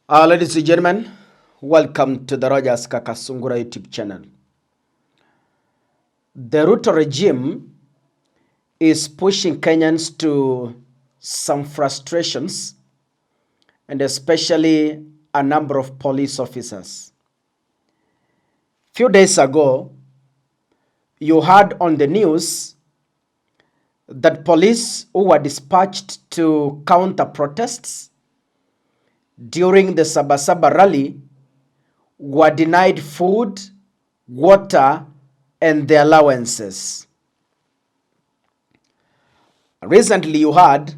Ladies and gentlemen, welcome to the Rogers Kakasungura YouTube channel. The Ruto regime is pushing Kenyans to some frustrations and especially a number of police officers. Few days ago, you heard on the news that police who were dispatched to counter protests during the Sabasaba rally were denied food, water, and the allowances. Recently, you heard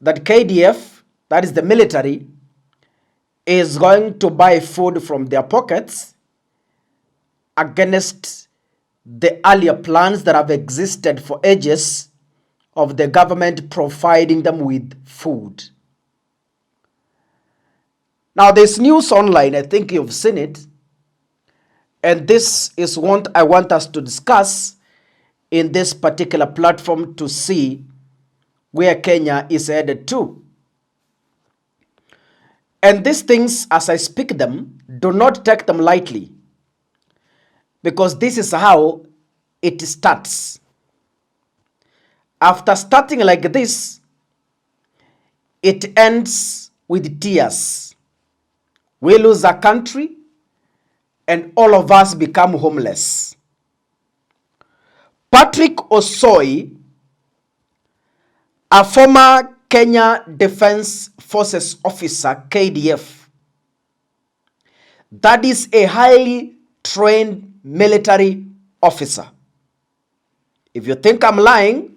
that KDF, that is the military, is going to buy food from their pockets against the earlier plans that have existed for ages of the government providing them with food. Now, there's news online, I think you've seen it, and this is what I want us to discuss in this particular platform to see where Kenya is headed to. And these things, as I speak them, do not take them lightly, because this is how it starts. After starting like this, it ends with tears. We lose our country and all of us become homeless. Patrick Osoy, a former Kenya Defense Forces officer, KDF, that is a highly trained military officer. If you think I'm lying,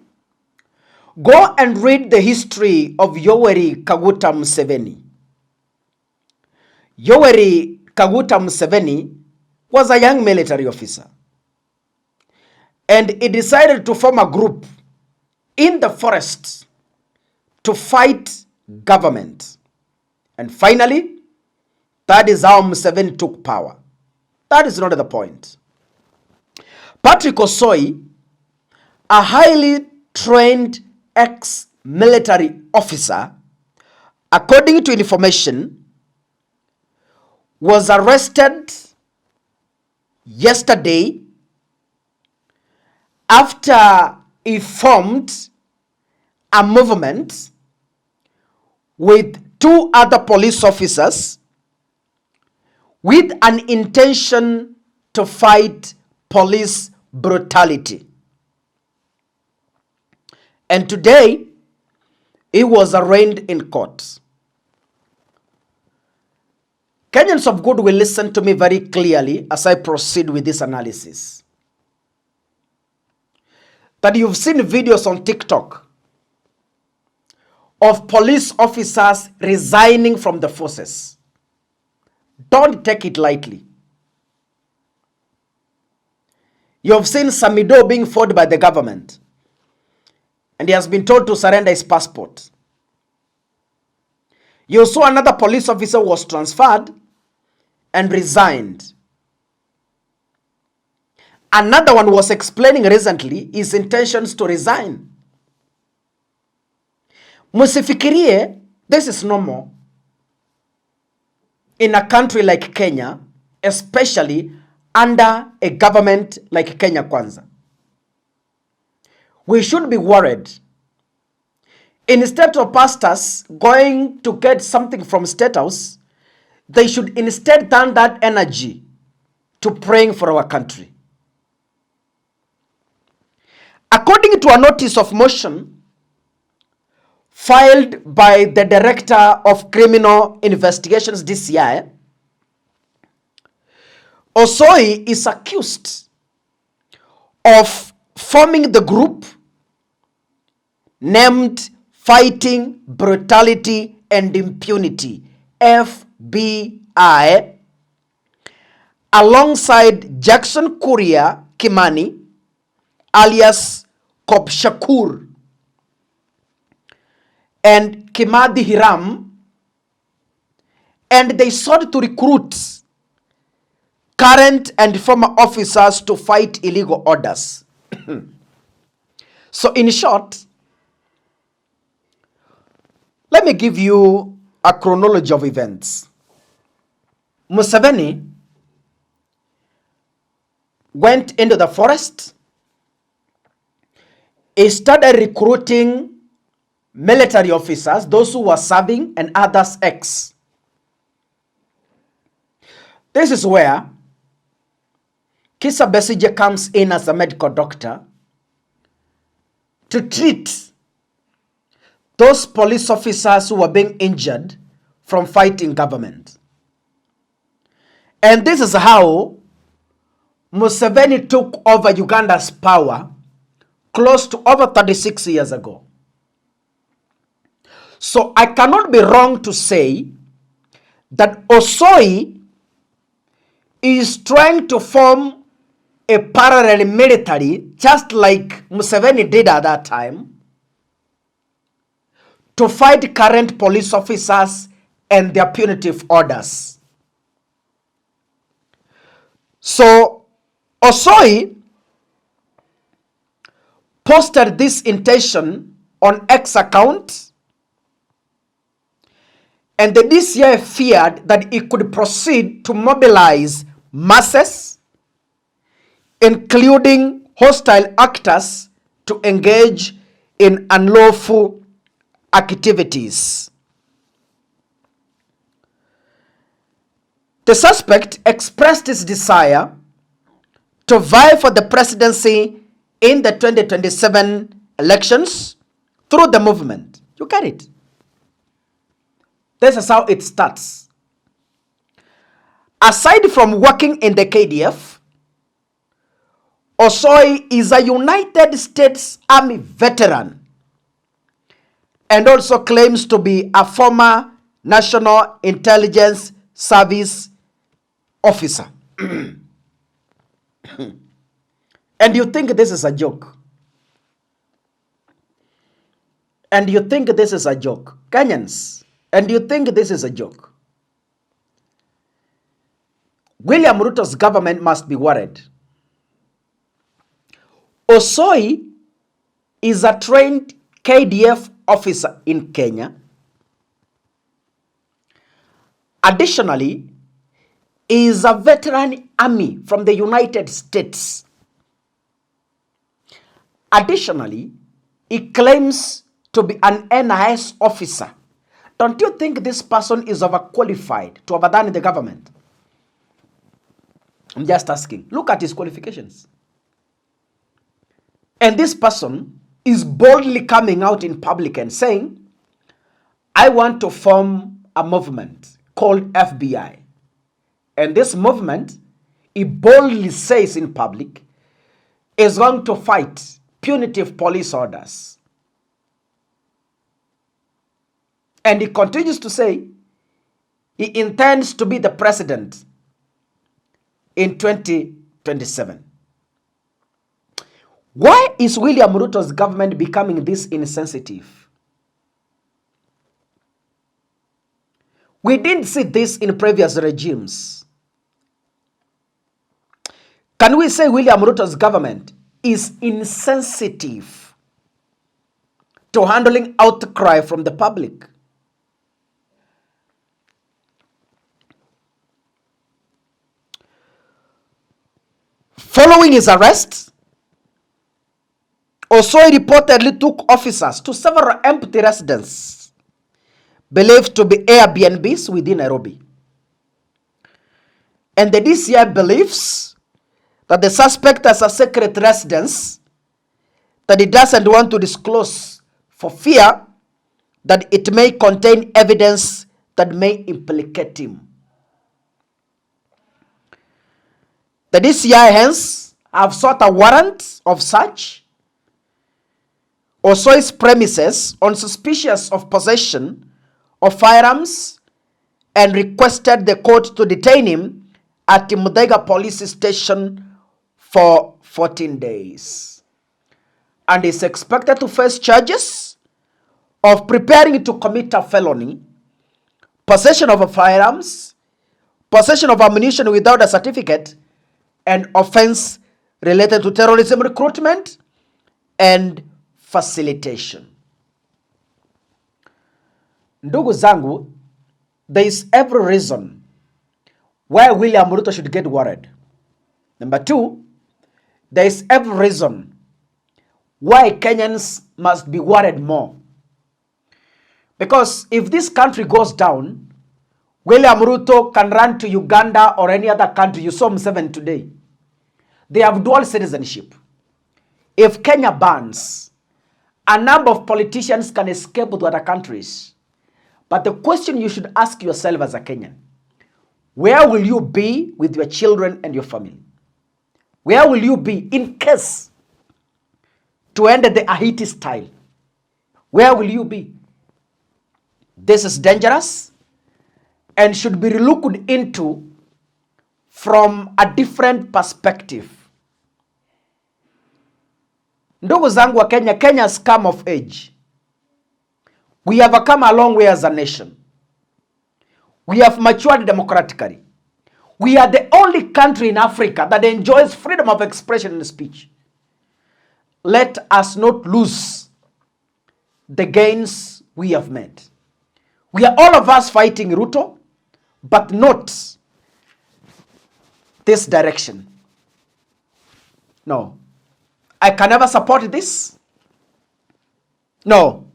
go and read the history of Yoweri Kaguta Museveni. Yoweri Kaguta Museveni was a young military officer, and he decided to form a group in the forest to fight government. And finally, that is how Museveni took power. That is not the point. Patrick Osoy, a highly trained ex-military officer, according to information, was arrested yesterday after he formed a movement with two other police officers with an intention to fight police brutality. And today, he was arraigned in court. Kenyans of good will listen to me very clearly as I proceed with this analysis. That you've seen videos on TikTok of police officers resigning from the forces. Don't take it lightly. You've seen Samido being fought by the government, and he has been told to surrender his passport. You saw another police officer was transferred and resigned. Another one was explaining recently his intentions to resign. Musifikirie, this is normal in a country like Kenya, especially under a government like Kenya Kwanza. We should be worried. Instead of pastors going to get something from State House, they should instead turn that energy to praying for our country. According to a notice of motion filed by the Director of Criminal Investigations DCI, Osoy is accused of forming the group named Fighting Brutality and Impunity, FBI, alongside Jackson Kuria Kimani, alias Kopshakur, and Kimadi Hiram, and they sought to recruit current and former officers to fight illegal orders. So in short, let me give you a chronology of events. Museveni went into the forest. He started recruiting military officers, those who were serving and others ex. This is where Kizza Besigye comes in as a medical doctor to treat those police officers who were being injured from fighting government. And this is how Museveni took over Uganda's power close to over 36 years ago. So I cannot be wrong to say that Osoy is trying to form a parallel military, just like Museveni did at that time, to fight current police officers and their punitive orders. So Osoy posted this intention on X account, and the DCI feared that it could proceed to mobilize masses, including hostile actors, to engage in unlawful activities. The suspect expressed his desire to vie for the presidency in the 2027 elections through the movement. You get it? This is how it starts. Aside from working in the KDF, Osoy is a United States Army veteran and also claims to be a former National Intelligence Service officer. And you think this is a joke? And you think this is a joke? Kenyans, and you think this is a joke? William Ruto's government must be worried. Osoy is a trained KDF officer in Kenya. Additionally, he is a veteran army from the United States. Additionally, he claims to be an NIS officer. Don't you think this person is overqualified to overturn the government? I'm just asking. Look at his qualifications. And this person is boldly coming out in public and saying, I want to form a movement called FBI. And this movement, he boldly says in public, is going to fight punitive police orders. And he continues to say he intends to be the president in 2027. Why is William Ruto's government becoming this insensitive? We didn't see this in previous regimes. Can we say William Ruto's government is insensitive to handling outcry from the public? Following his arrest, Osoy reportedly took officers to several empty residences believed to be Airbnbs within Nairobi. And the DCI believes that the suspect has a secret residence that he doesn't want to disclose for fear that it may contain evidence that may implicate him. The DCI hence have sought a warrant of search Osoy's premises on suspicion of possession of firearms and requested the court to detain him at the Muthaiga police station for 14 days. And is expected to face charges of preparing to commit a felony, possession of firearms, possession of ammunition without a certificate, and offense related to terrorism recruitment and facilitation. Ndugu zangu, there is every reason why William Ruto should get worried. Number two, there is every reason why Kenyans must be worried more. Because if this country goes down, William Ruto can run to Uganda or any other country. You saw Museveni today. They have dual citizenship. If Kenya burns, a number of politicians can escape to other countries. But the question you should ask yourself as a Kenyan, where will you be with your children and your family? Where will you be in case to end the Ahiti style? Where will you be? This is dangerous and should be looked into from a different perspective. Ndugu zangu wa Kenya, Kenya has come of age. We have come a long way as a nation. We have matured democratically. We are the only country in Africa that enjoys freedom of expression and speech. Let us not lose the gains we have made. We are all of us fighting Ruto, but not this direction. No. I can never support this. No.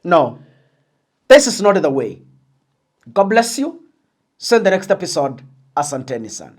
No. This is not the way. God bless you. See you in the next episode. Asanteni sana.